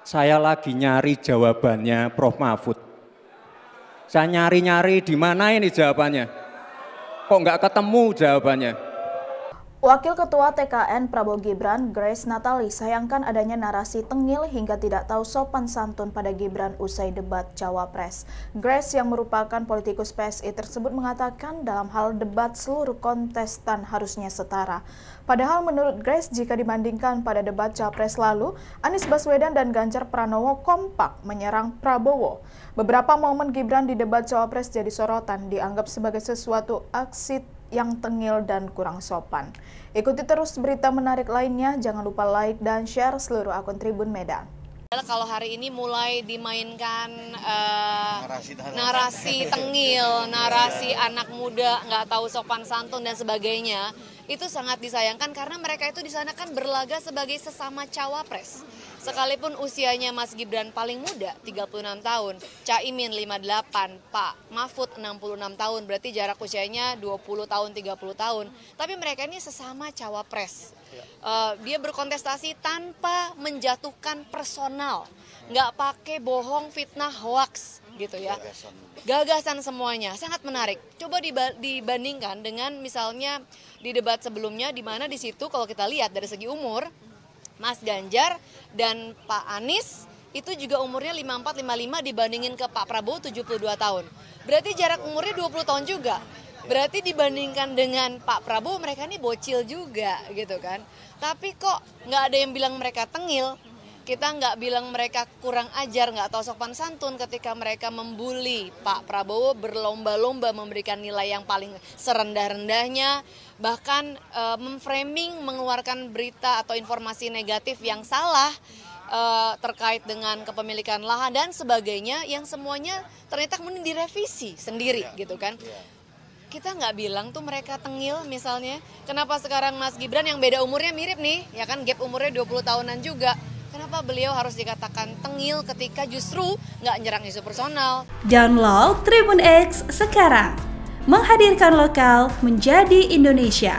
Saya lagi nyari jawabannya Prof. Mahfud. Saya nyari-nyari di mana ini jawabannya. Kok nggak ketemu jawabannya? Wakil Ketua TKN Prabowo Gibran, Grace Natali, sayangkan adanya narasi tengil hingga tidak tahu sopan santun pada Gibran usai debat Cawapres. Grace yang merupakan politikus PSI tersebut mengatakan dalam hal debat seluruh kontestan harusnya setara. Padahal menurut Grace, jika dibandingkan pada debat Cawapres lalu, Anies Baswedan dan Ganjar Pranowo kompak menyerang Prabowo. Beberapa momen Gibran di debat Cawapres jadi sorotan, dianggap sebagai sesuatu aksi yang tengil dan kurang sopan. Ikuti terus berita menarik lainnya, jangan lupa like dan share seluruh akun Tribun Medan. Kalau hari ini mulai dimainkan narasi tengil, narasi anak muda nggak tahu sopan santun dan sebagainya, itu sangat disayangkan karena mereka itu di sana kan berlaga sebagai sesama cawapres. Sekalipun usianya Mas Gibran paling muda, 36 tahun, Caimin 58, Pak Mahfud 66 tahun, berarti jarak usianya 20 tahun, 30 tahun. Tapi mereka ini sesama cawapres. Dia berkontestasi tanpa menjatuhkan personal, nggak pakai bohong, fitnah, hoaks gitu ya. Gagasan semuanya, sangat menarik. Coba dibandingkan dengan misalnya di debat sebelumnya, di mana di situ kalau kita lihat dari segi umur, Mas Ganjar dan Pak Anies itu juga umurnya 54-55 dibandingin ke Pak Prabowo 72 tahun. Berarti jarak umurnya 20 tahun juga. Berarti dibandingkan dengan Pak Prabowo mereka ini bocil juga gitu kan. Tapi kok nggak ada yang bilang mereka tengil. Kita nggak bilang mereka kurang ajar, nggak tahu sopan santun ketika mereka membuli Pak Prabowo, berlomba-lomba memberikan nilai yang paling serendah-rendahnya, bahkan memframing, mengeluarkan berita atau informasi negatif yang salah terkait dengan kepemilikan lahan dan sebagainya, yang semuanya ternyata kemudian direvisi sendiri gitu kan. Kita nggak bilang tuh mereka tengil misalnya. Kenapa sekarang Mas Gibran yang beda umurnya mirip nih, ya kan gap umurnya 20 tahunan juga. Kenapa beliau harus dikatakan tengil ketika justru nggak nyerang isu personal? Download Tribun X sekarang, menghadirkan lokal menjadi Indonesia.